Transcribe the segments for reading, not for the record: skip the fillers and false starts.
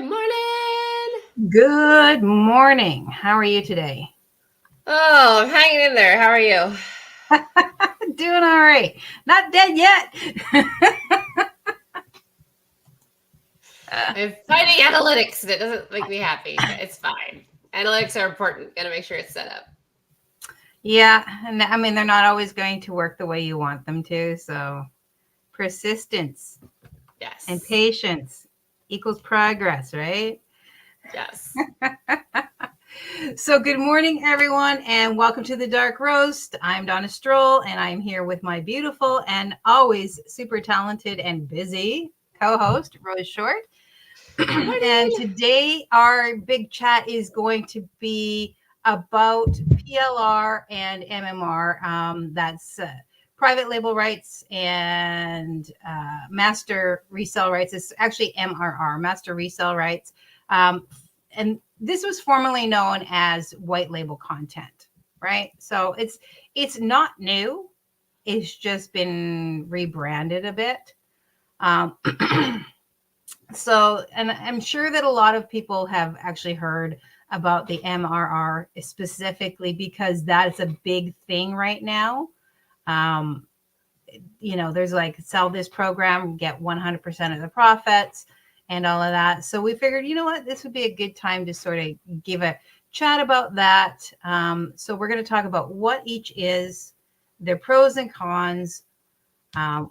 morning. Good morning. How are you today? Oh, I'm hanging in there. How are you? Doing all right. Not dead yet. I'm fighting analytics. That doesn't make me happy, but it's fine. Analytics are important. Gotta make sure it's set up. Yeah, and I mean they're not always going to work the way you want them to. So persistence and Yes. patience equals progress, right? Yes. So good morning, everyone, and welcome to the Dark Roast. I'm Donna Stroll, and I'm here with my beautiful and always super talented and busy co-host, Rose Short. And today our big chat is going to be about PLR and MMR. That's private label rights and master resell rights. It's actually MRR, master resell rights. And this was formerly known as white label content, right? So it's not new. It's just been rebranded a bit. So, and I'm sure that a lot of people have actually heard about the MRR specifically because that's a big thing right now. Um, there's like sell this program, get 100% of the profits and all of that. So we figured, you know what, this would be a good time to sort of give a chat about that. So we're going to talk about what each is, their pros and cons,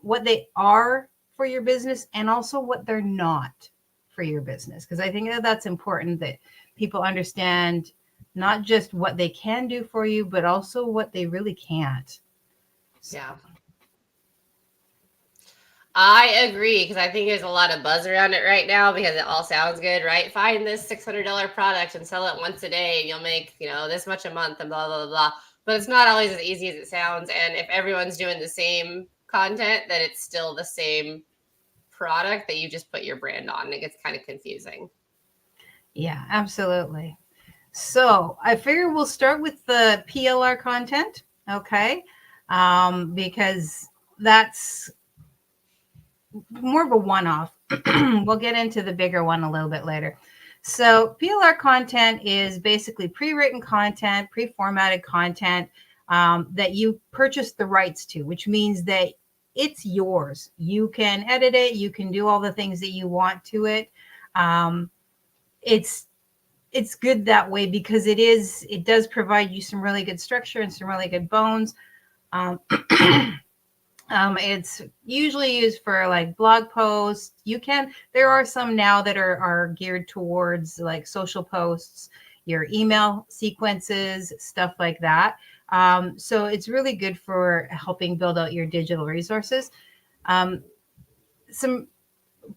what they are for your business, and also what they're not for your business. Because I think that that's important that people understand not just what they can do for you, but also what they really can't. So. Yeah. I agree because I think there's a lot of buzz around it right now because it all sounds good, right? Find this $600 product and sell it once a day and you'll make, this much a month and blah, blah, blah. But it's not always as easy as it sounds. And if everyone's doing the same content, then it's still the same product that you just put your brand on. It gets kind of confusing. Yeah, absolutely. So I figure we'll start with the PLR content, okay? Because that's more of a one-off. We'll get into the bigger one a little bit later. So PLR content is basically pre-written content, pre-formatted content that you purchase the rights to, which means that it's yours. You can edit it. You can do all the things that you want to it. It's good that way because it does provide you some really good structure and some really good bones. It's usually used for like blog posts. There are some now that are geared towards like social posts, your email sequences, stuff like that. So it's really good for helping build out your digital resources. Some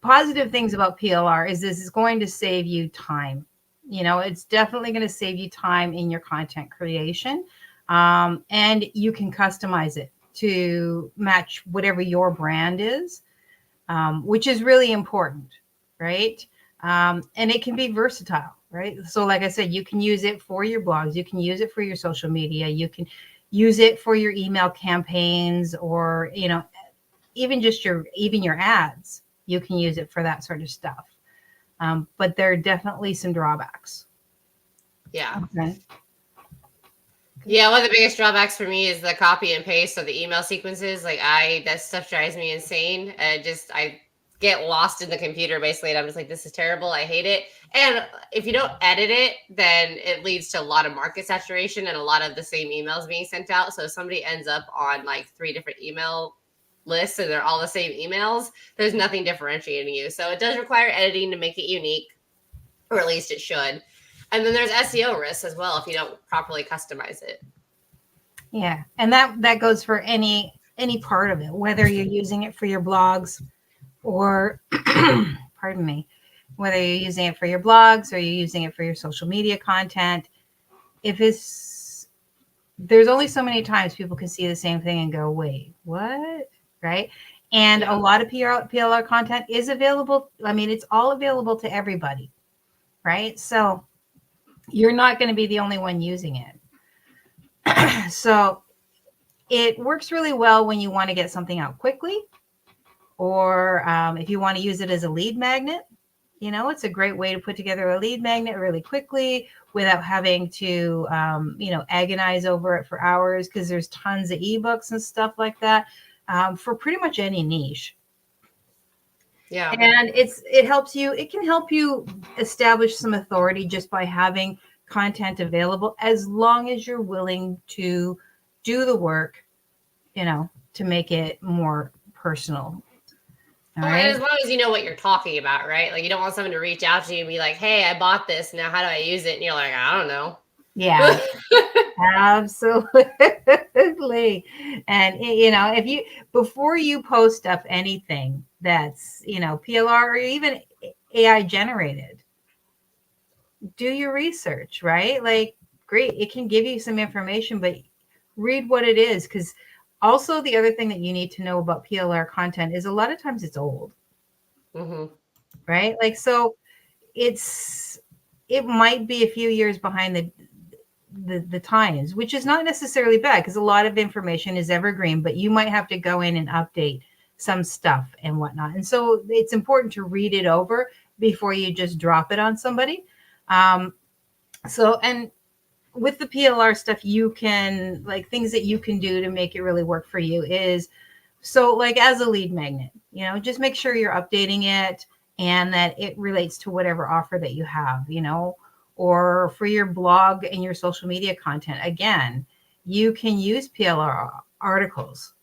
positive things about PLR is this is going to save you time. It's definitely going to save you time in your content creation. And you can customize it to match whatever your brand is, which is really important, right? And it can be versatile, right? So like I said, you can use it for your blogs, you can use it for your social media, you can use it for your email campaigns, or even your ads. You can use it for that sort of stuff. But there are definitely some drawbacks. Yeah. Okay. Yeah, one of the biggest drawbacks for me is the copy and paste of the email sequences. That stuff drives me insane. I get lost in the computer basically, and I'm just like, this is terrible. I hate it. And if you don't edit it, then it leads to a lot of market saturation and a lot of the same emails being sent out. So if somebody ends up on like 3 different email lists and they're all the same emails, there's nothing differentiating you. So it does require editing to make it unique, or at least it should. And then there's SEO risks as well if you don't properly customize it. Yeah, and that goes for any part of it, whether you're using it for your blogs or pardon me, whether you're using it for your blogs or you're using it for your social media content. There's only so many times people can see the same thing and go, wait, what? Right? And a lot of PLR content is available. I mean, it's all available to everybody, right? So you're not going to be the only one using it. So it works really well when you want to get something out quickly, or if you want to use it as a lead magnet, You know, it's a great way to put together a lead magnet really quickly without having to, you know, agonize over it for hours, because there's tons of ebooks and stuff like that for pretty much any niche. Yeah. And it can help you establish some authority just by having content available, as long as you're willing to do the work, you know, to make it more personal. All Well, right. and as long as you know what you're talking about, right? Like, you don't want someone to reach out to you and be like, "Hey, I bought this. Now, how do I use it?" And you're like, "I don't know." Yeah, absolutely. And you know, if you before you post up anything that's, you know, PLR or even AI generated, do your research, right? Like, great, it can give you some information, but read what it is. Because also, the other thing that you need to know about PLR content is a lot of times it's old, Mm-hmm. right? Like, so it might be a few years behind the times, which is not necessarily bad, because a lot of information is evergreen, but you might have to go in and update some stuff and whatnot. And so it's important to read it over before you just drop it on somebody. And with the PLR stuff, you can, like, things that you can do to make it really work for you is, so like as a lead magnet, you know, just make sure you're updating it and that it relates to whatever offer that you have, you know, or for your blog and your social media content. Again, you can use PLR articles,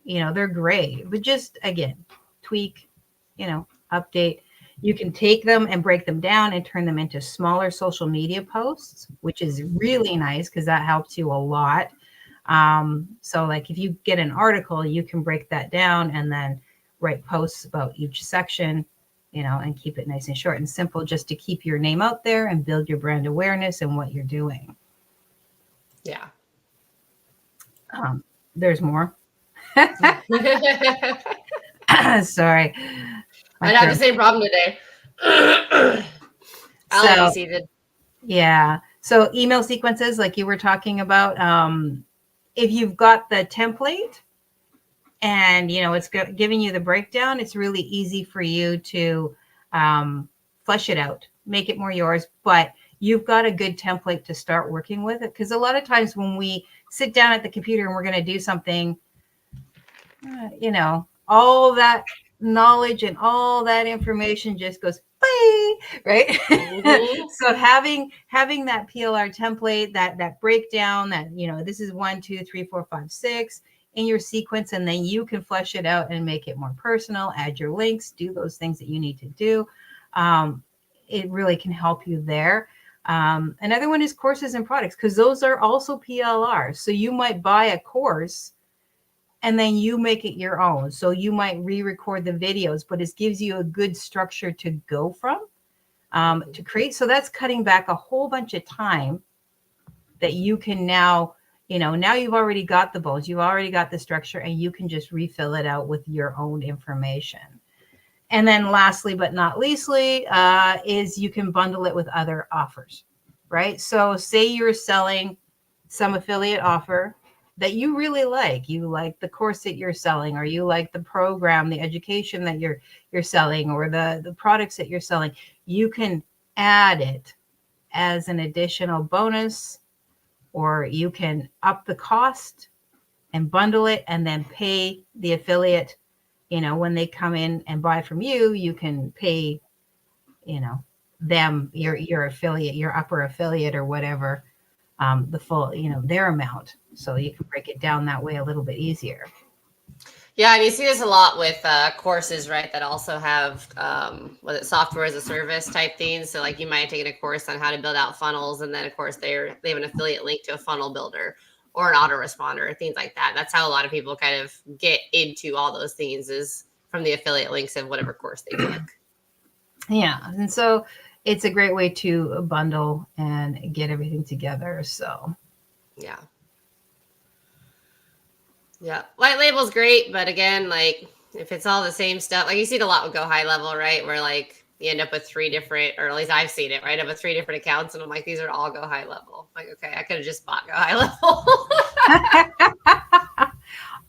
you know, they're great, but just again, tweak, you know, update. You can take them and break them down and turn them into smaller social media posts, which is really nice because that helps you a lot. So like if you get an article, you can break that down and then write posts about each section, you know, and keep it nice and short and simple, just to keep your name out there and build your brand awareness and what you're doing. Yeah. There's more. Sorry. I have the same problem today. Allergy season. Yeah. So email sequences, like you were talking about, if you've got the template and, you know, it's giving you the breakdown, it's really easy for you to flesh it out, make it more yours, but you've got a good template to start working with it. Because a lot of times when we sit down at the computer and we're going to do something, you know, all that knowledge and all that information just goes bye, right? Mm-hmm. So having that PLR template, that breakdown, that, you know, this is 1, 2, 3, 4, 5, 6 in your sequence, and then you can flesh it out and make it more personal, add your links, do those things that you need to do. It really can help you there. Another one is courses and products, because those are also PLR. So you might buy a course and then you make it your own. So you might re-record the videos, but it gives you a good structure to go from, to create. So that's cutting back a whole bunch of time that you can now, you know, now you've already got the bones, you've already got the structure, and you can just refill it out with your own information. And then lastly, but not leastly, is you can bundle it with other offers, right? So say you're selling some affiliate offer that you really like. You like the course that you're selling, or you like the program, the education that you're selling, or the products that you're selling. You can add it as an additional bonus, or you can up the cost and bundle it and then pay the affiliate. You know, when they come in and buy from you, you can pay, you know, them, your affiliate, your upper affiliate or whatever, the full, you know, their amount. So you can break it down that way a little bit easier. Yeah, and you see this a lot with courses, right? That also have software as a service type things. So like you might have taken a course on how to build out funnels, and then of course they have an affiliate link to a funnel builder or an autoresponder, things like that. That's how a lot of people kind of get into all those things, is from the affiliate links of whatever course they took. Yeah, and so it's a great way to bundle and get everything together. So yeah. Yeah, white label's great, but again, like if it's all the same stuff, like you see it a lot with Go High Level, right? Where like you end up with 3 different, or at least I've seen it, right? Of 3 different accounts, and I'm like, these are all Go High Level. Like, okay, I could have just bought Go High Level.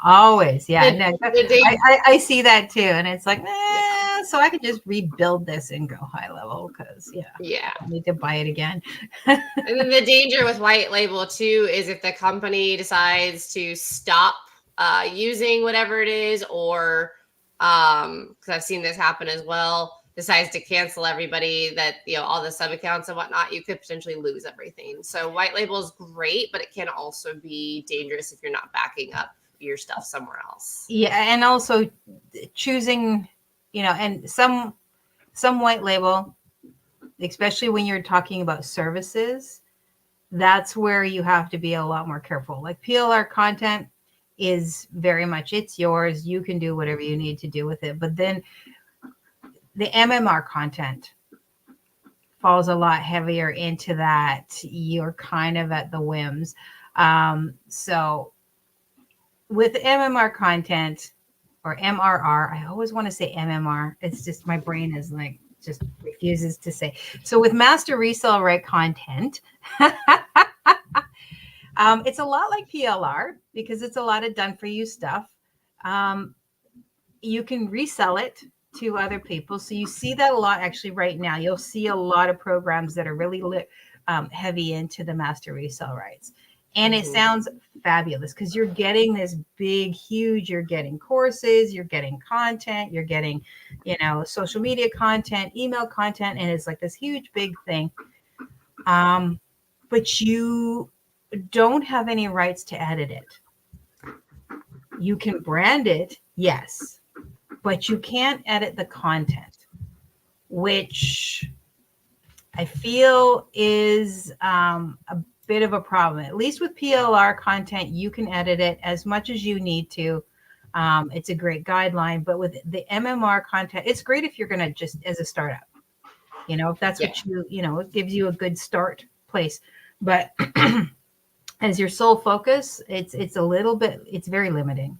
Always, yeah. The, No, the day, I see that too, and it's like, yeah, so I can just rebuild this and go high level because, yeah, yeah. I don't need to buy it again. And then the danger with white label too is if the company decides to stop using whatever it is, or because I've seen this happen as well, decides to cancel everybody that, all the sub accounts and whatnot, you could potentially lose everything. So white label is great, but it can also be dangerous if you're not backing up your stuff somewhere else. Yeah, and also choosing, and some white label, especially when you're talking about services, that's where you have to be a lot more careful. Like PLR content is very much, it's yours. You can do whatever you need to do with it. But then the MMR content falls a lot heavier into that. You're kind of at the whims. So with MMR content or MRR, I always want to say MMR. It's just my brain is like, just refuses to say. So with Master Resell Right content, it's a lot like PLR because it's a lot of done for you stuff. You can resell it to other people. So you see that a lot actually right now. You'll see a lot of programs that are really heavy into the Master Resell Rights. And it sounds fabulous because you're getting this big, huge, you're getting courses, you're getting content, you're getting, social media content, email content, and it's like this huge, big thing. But you don't have any rights to edit it. You can brand it, yes, but you can't edit the content, which I feel is a bit of a problem. At least with PLR content, you can edit it as much as you need to. It's a great guideline, but with the MMR content, it's great if you're going to just as a startup, if that's what it gives you a good start place. But as your sole focus, it's a little bit, it's very limiting,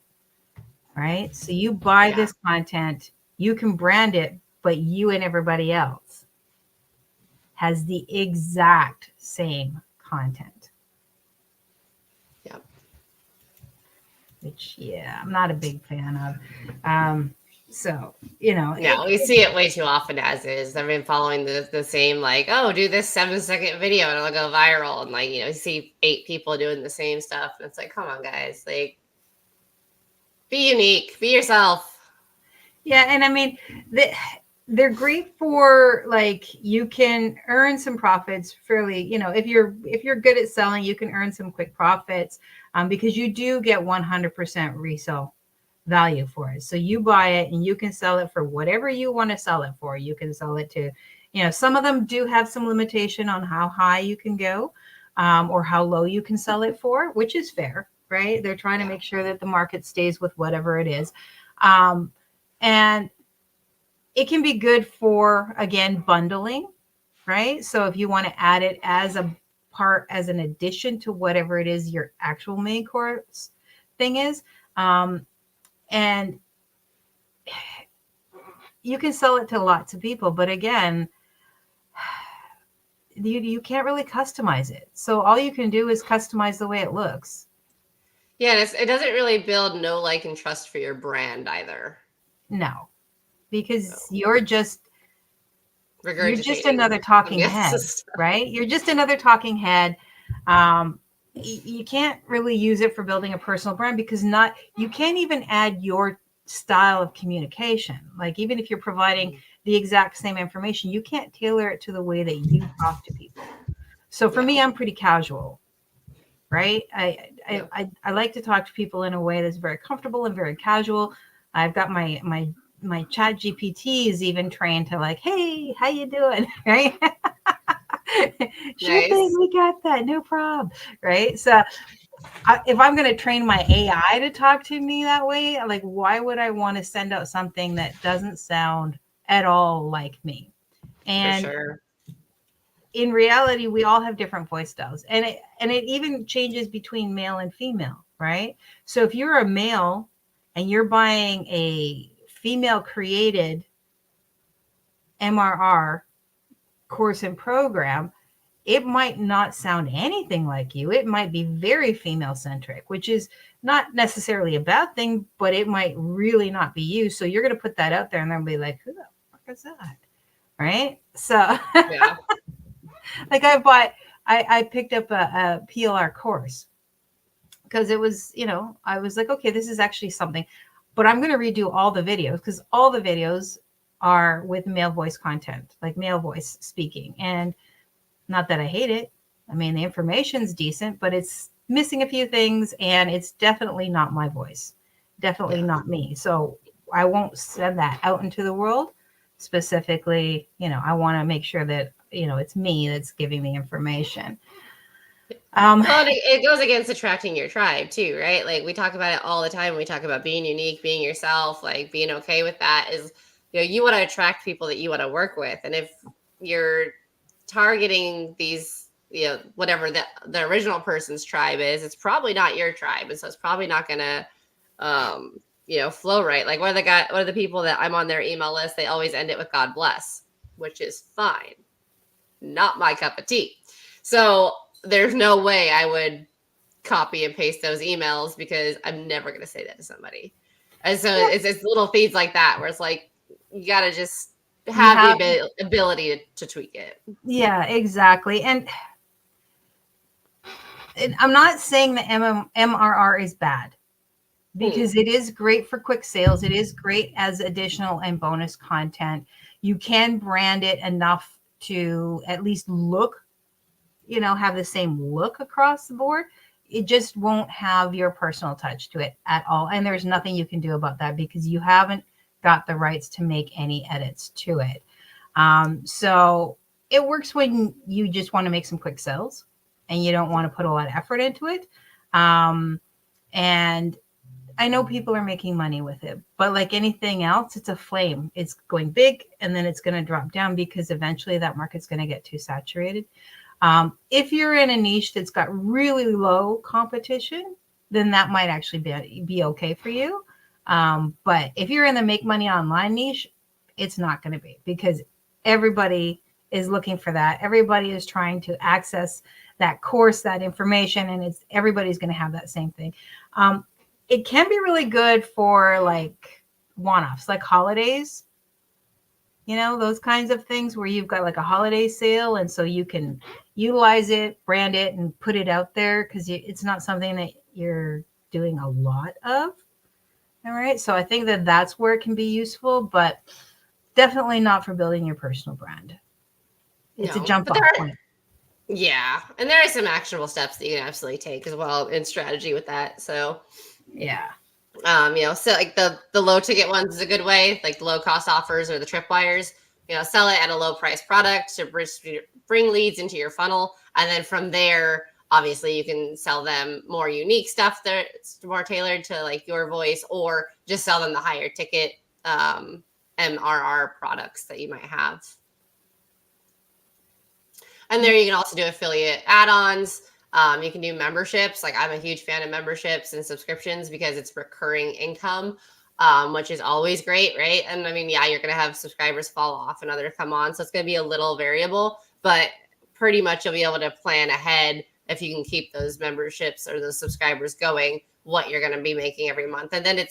right? So you buy this content, you can brand it, but you and everybody else has the exact same content. Yep. Which, I'm not a big fan of. So, No, we see it way too often as is. I've been following the same, like, oh, do this 7-second video and it'll go viral. And like, you see 8 people doing the same stuff. And it's like, come on, guys. Like, be unique, be yourself. Yeah. And I mean, they're great for like, you can earn some profits fairly, if you're good at selling, you can earn some quick profits because you do get 100% resale value for it. So you buy it and you can sell it for whatever you want to sell it for. You can sell it to, some of them do have some limitation on how high you can go or how low you can sell it for, which is fair, right? They're trying to make sure that the market stays with whatever it is. And it can be good for, again, bundling, right? So if you want to add it as a part, as an addition to whatever it is your actual main course thing is, and you can sell it to lots of people, but again, you can't really customize it. So all you can do is customize the way it looks. Yeah, it doesn't really build know, like, and trust for your brand either. No, because you're just Regurgitating. another talking head, right? You're just another talking head. You can't really use it for building a personal brand because you can't even add your style of communication. Like even if you're providing the exact same information, you can't tailor it to the way that you talk to people. So for me, I'm pretty casual, right? I like to talk to people in a way that's very comfortable and very casual. I've got my chat GPT is even trained to like, hey, how you doing? Right? Sure thing, we got that, no problem. Right? So if I'm going to train my AI to talk to me that way, like, why would I want to send out something that doesn't sound at all like me? And in reality, we all have different voice styles, and it even changes between male and female, right? So if you're a male and you're buying a female created MRR course and program, it might not sound anything like you. It might be very female centric, which is not necessarily a bad thing, but it might really not be you. So you're going to put that out there and they'll be like, who the fuck is that? Right. So Yeah. like I picked up a PLR course because it was, I was like, okay, this is actually something, but I'm going to redo all the videos because all the videos are with male voice content, like male voice speaking. And not that I hate it. I mean, the information's decent, but it's missing a few things and it's definitely not my voice. Definitely Yeah. not me. So I won't send that out into the world. Specifically, I want to make sure that, it's me that's giving the information. Well, it goes against attracting your tribe too, right? Like we talk about it all the time when we talk about being unique, being yourself, like being okay with that is, you want to attract people that you want to work with. And if you're targeting these, whatever the original person's tribe is, it's probably not your tribe. And so it's probably not going to, flow right. Like one of the people that I'm on their email list, they always end it with God bless, which is fine. Not my cup of tea. So there's no way I would copy and paste those emails because I'm never going to say that to somebody. And so it's little feeds like that where it's like, you got to just have the ability to tweak it. Yeah, exactly. And I'm not saying the MRR is bad because it is great for quick sales. It is great as additional and bonus content. You can brand it enough to at least look, have the same look across the board. It just won't have your personal touch to it at all. And there's nothing you can do about that because you haven't got the rights to make any edits to it. So it works when you just want to make some quick sales and you don't want to put a lot of effort into it. And I know people are making money with it, but like anything else, it's a flame. It's going big and then it's going to drop down because eventually that market's going to get too saturated. If you're in a niche that's got really low competition, then that might actually be okay for you. But if you're in the make money online niche, it's not going to be because everybody is looking for that. Everybody is trying to access that course, that information, and everybody's going to have that same thing. It can be really good for like one-offs, like holidays, those kinds of things where you've got like a holiday sale. And so you can utilize it, brand it, and put it out there because it's not something that you're doing a lot of. All right. So I think that that's where it can be useful, but definitely not for building your personal brand. It's a jump off point. Yeah. And there are some actionable steps that you can absolutely take as well in strategy with that. So yeah. So like the low ticket ones is a good way, like the low cost offers or the tripwires, sell it at a low price product to bring leads into your funnel. And then from there, obviously you can sell them more unique stuff that's more tailored to like your voice, or just sell them the higher ticket MRR products that you might have. And there you can also do affiliate add-ons. You can do memberships. Like I'm a huge fan of memberships and subscriptions because it's recurring income, which is always great, right? And I mean, yeah, you're going to have subscribers fall off and others come on. So it's going to be a little variable, but pretty much you'll be able to plan ahead if you can keep those memberships or those subscribers going, what you're going to be making every month. And then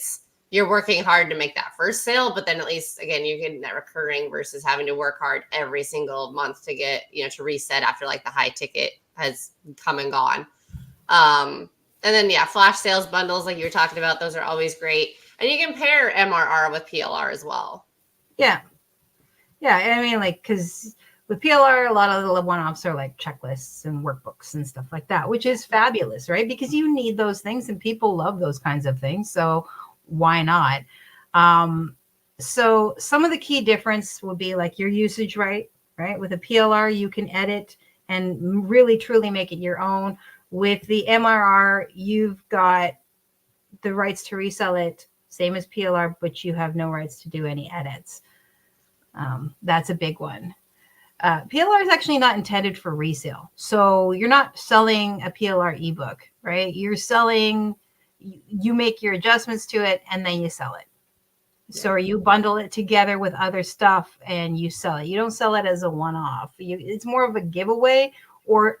you're working hard to make that first sale, but then at least, again, you're getting that recurring versus having to work hard every single month to get, to reset after like the high ticket has come and gone. And then, yeah, flash sales bundles, like you were talking about, those are always great. And you can pair MRR with PLR as well. Yeah. Yeah. I mean, like, because with PLR, a lot of the one-offs are like checklists and workbooks and stuff like that, which is fabulous, right? Because you need those things and people love those kinds of things. So why not? So some of the key difference will be like your usage right? With a PLR, you can edit and really truly make it your own. With the MRR, you've got the rights to resell it, same as PLR, but you have no rights to do any edits. That's a big one. PLR is actually not intended for resale. So you're not selling a PLR ebook, right? You're selling, you make your adjustments to it and then you sell it. Yeah. So you bundle it together with other stuff and you sell it. You don't sell it as a one-off. It's more of a giveaway or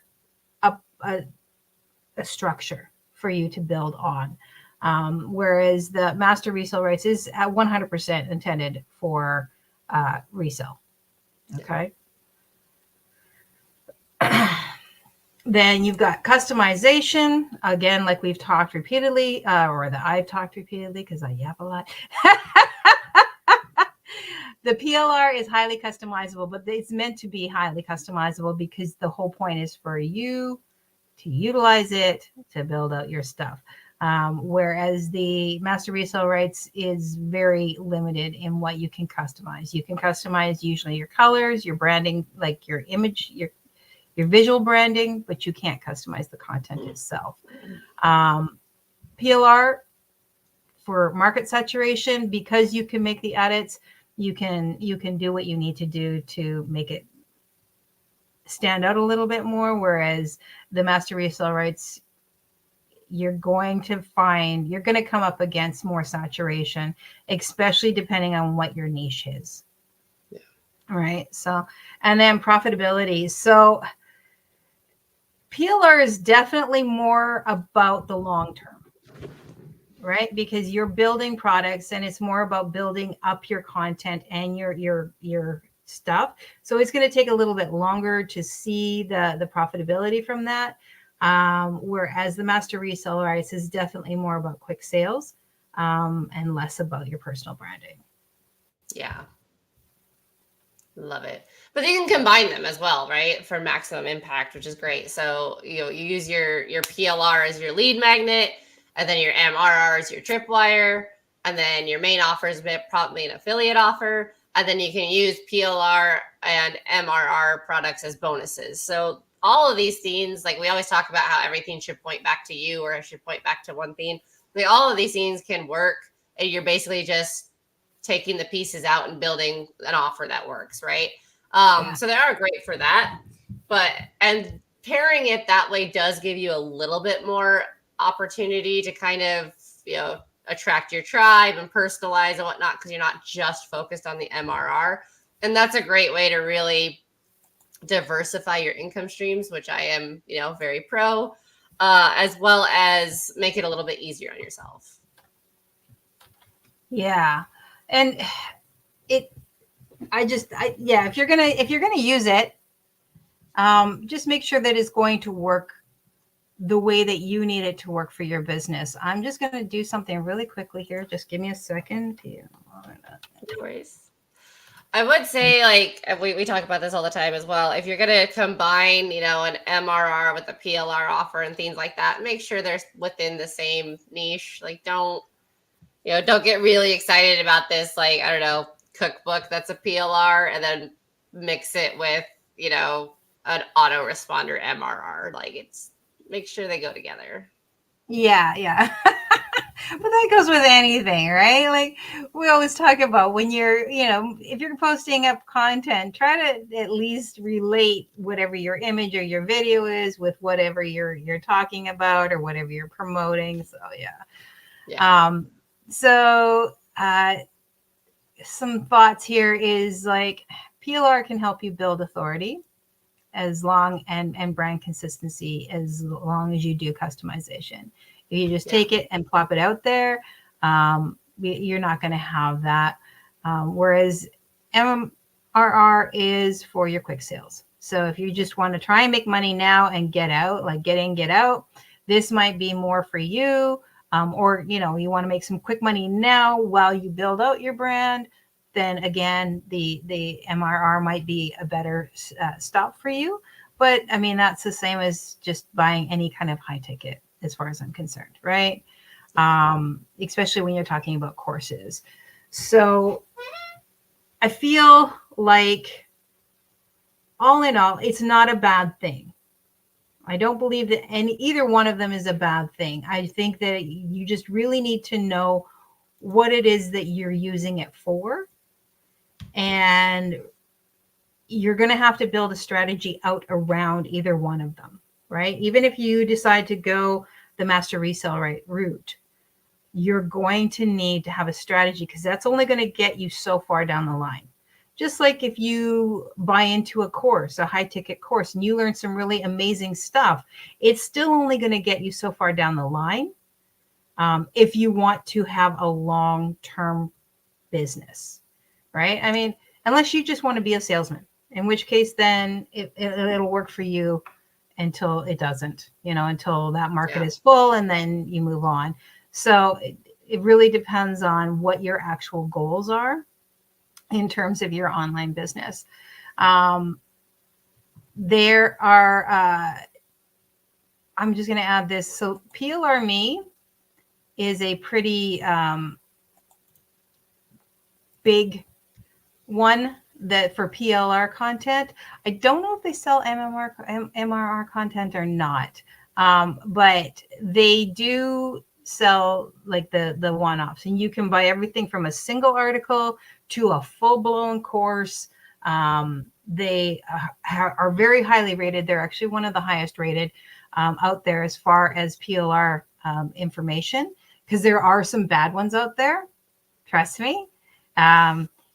a structure for you to build on. Whereas the Master Resell Rights is at 100% intended for resale. Okay. Then you've got customization. Again, like we've talked repeatedly, or that I've talked repeatedly because I yap a lot. The PLR is highly customizable, but it's meant to be highly customizable because the whole point is for you to utilize it to build out your stuff. Whereas the Master Resell Rights is very limited in what you can customize. You can customize usually your colors, your branding, like your image, your visual branding, but you can't customize the content itself. PLR for market saturation, because you can make the edits, you can do what you need to do to make it stand out a little bit more. Whereas the Master Resell Rights, you're going to come up against more saturation, especially depending on what your niche is. Yeah. All right. So, and then profitability. So PLR is definitely more about the long term, right? Because you're building products and it's more about building up your content and your stuff. So it's going to take a little bit longer to see the profitability from that. Whereas the Master Resell Rights is definitely more about quick sales and less about your personal branding. Yeah. Love it. But you can combine them as well, right? For maximum impact, which is great. So, you use your PLR as your lead magnet, and then your MRR as your tripwire, and then your main offer is probably an affiliate offer. And then you can use PLR and MRR products as bonuses. So all of these things, like we always talk about how everything should point back to you or it should point back to one thing. Like all of these things can work, and you're basically just taking the pieces out and building an offer that works, right? So they are great for that, and pairing it that way does give you a little bit more opportunity to kind of, attract your tribe and personalize and whatnot, because you're not just focused on the MRR. And that's a great way to really diversify your income streams, which I am, very pro, as well as make it a little bit easier on yourself. Yeah. And if you're gonna use it, just make sure that it's going to work the way that you need it to work for your business. I'm just going to do something really quickly here. Just give me a second. No worries. I would say, like, we talk about this all the time as well. If you're going to combine, an MRR with a PLR offer and things like that, make sure they're within the same niche. Like, don't get really excited about this, like, I don't know, cookbook that's a PLR and then mix it with, an autoresponder MRR. Like, make sure they go together. Yeah. But that goes with anything, right? Like we always talk about when you're, if you're posting up content, try to at least relate whatever your image or your video is with whatever you're talking about or whatever you're promoting. So yeah. So some thoughts here is like PLR can help you build authority as long and brand consistency as long as you do customization. If you just take it and plop it out there, you're not going to have that. Whereas MMR is for your quick sales. So if you just want to try and make money now and get out, like get in, get out, this might be more for you. Or, you want to make some quick money now while you build out your brand, then again, the MRR might be a better stop for you. But I mean, that's the same as just buying any kind of high ticket as far as I'm concerned, right? Especially when you're talking about courses. So I feel like all in all, it's not a bad thing. I don't believe that either one of them is a bad thing. I think that you just really need to know what it is that you're using it for. And you're going to have to build a strategy out around either one of them, right? Even if you decide to go the Master Resell Right route, you're going to need to have a strategy because that's only going to get you so far down the line. Just like if you buy into a course, a high ticket course, and you learn some really amazing stuff, it's still only going to get you so far down the line. If you want to have a long-term business, right? I mean, unless you just want to be a salesman, in which case then it'll work for you until it doesn't, until that market is full and then you move on. So it really depends on what your actual goals are in terms of your online business. There are, I'm just going to add this. So PLR Me is a pretty big one that for PLR content. I don't know if they sell MMR content or not, but they do sell like the one-offs, and you can buy everything from a single article to a full-blown course. They are very highly rated. They're actually one of the highest rated out there as far as PLR information, because there are some bad ones out there. Trust me.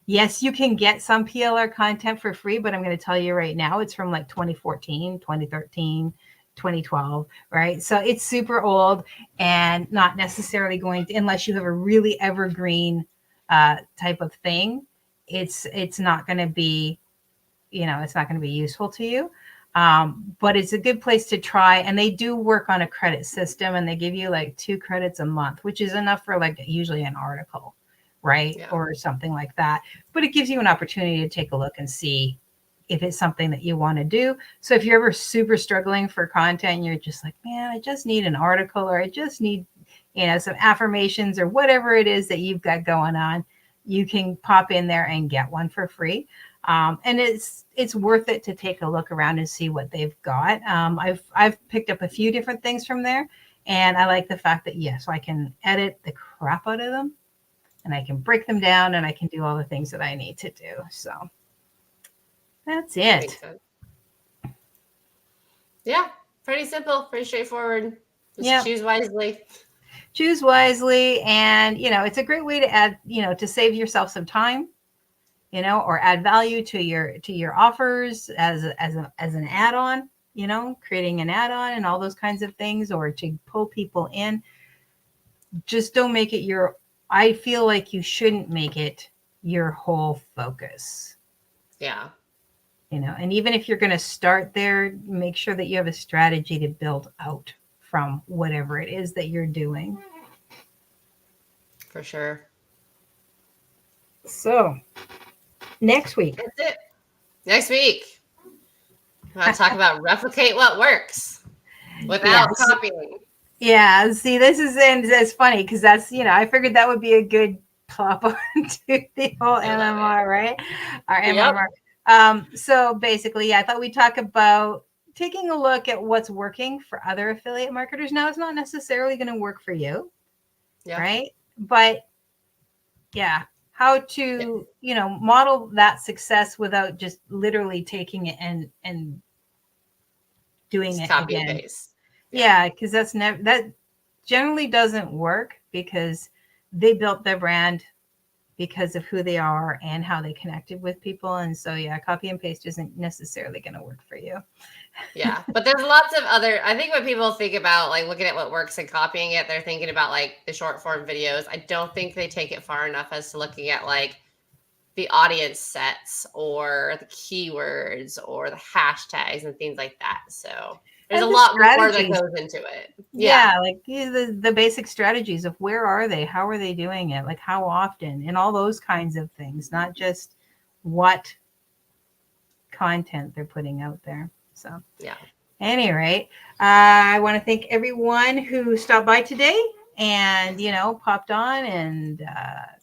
Yes, you can get some PLR content for free, but I'm going to tell you right now, it's from like 2014, 2013, 2012, right? So it's super old and not necessarily going to, unless you have a really evergreen type of thing, it's not going to be, it's not going to be useful to you. But it's a good place to try. And they do work on a credit system, and they give you like 2 credits a month, which is enough for like usually an article, right? Yeah. Or something like that. But it gives you an opportunity to take a look and see if it's something that you want to do. So if you're ever super struggling for content, and you're just like, man, I just need an article, or I just need, some affirmations or whatever it is that you've got going on, you can pop in there and get one for free. And it's worth it to take a look around and see what they've got. I've picked up a few different things from there, and I like the fact that, yes, I can edit the crap out of them, and I can break them down, and I can do all the things that I need to do. So that's it. Yeah, pretty simple, pretty straightforward. Just choose wisely. Choose wisely, and it's a great way to add, to save yourself some time, or add value to your offers as an add-on, creating an add-on and all those kinds of things, or to pull people in. Just don't make it I feel like you shouldn't make it your whole focus. Yeah. And even if you're going to start there, make sure that you have a strategy to build out from whatever it is that you're doing. For sure. So, next week. That's it. Next week, we're going to talk about replicate what works without copying. Yeah, see, that's funny, because that's, I figured that would be a good plop onto the whole MMR, right? Our MMR. So basically, I thought we'd talk about taking a look at what's working for other affiliate marketers. Now, it's not necessarily going to work for you, right? But yeah, how to, model that success without just literally taking it and doing just it copy again. And paste. Yeah, because that generally doesn't work, because they built their brand because of who they are and how they connected with people. And so, copy and paste isn't necessarily going to work for you. Yeah, but there's lots of other, I think when people think about like looking at what works and copying it, they're thinking about like the short form videos. I don't think they take it far enough as to looking at like the audience sets or the keywords or the hashtags and things like that. So there's a lot more that goes into it. Yeah, like the basic strategies of where are they, how are they doing it, like how often, and all those kinds of things, not just what content they're putting out there. So any rate, I want to thank everyone who stopped by today and popped on and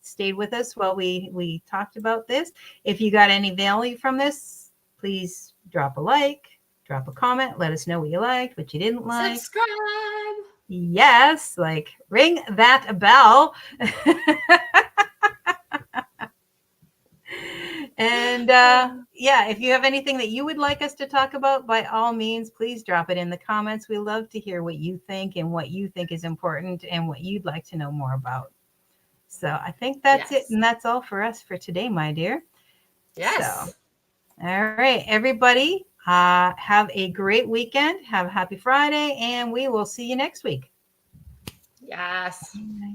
stayed with us while we talked about this. If you got any value from this, please drop a like, drop a comment, let us know what you liked, what you didn't like. Subscribe. Yes, like ring that bell. And if you have anything that you would like us to talk about, by all means, please drop it in the comments. We love to hear what you think and what you think is important and what you'd like to know more about. So I think that's it. And that's all for us for today, my dear. Yes. So, all right, everybody, have a great weekend. Have a happy Friday, and we will see you next week. Yes. Bye.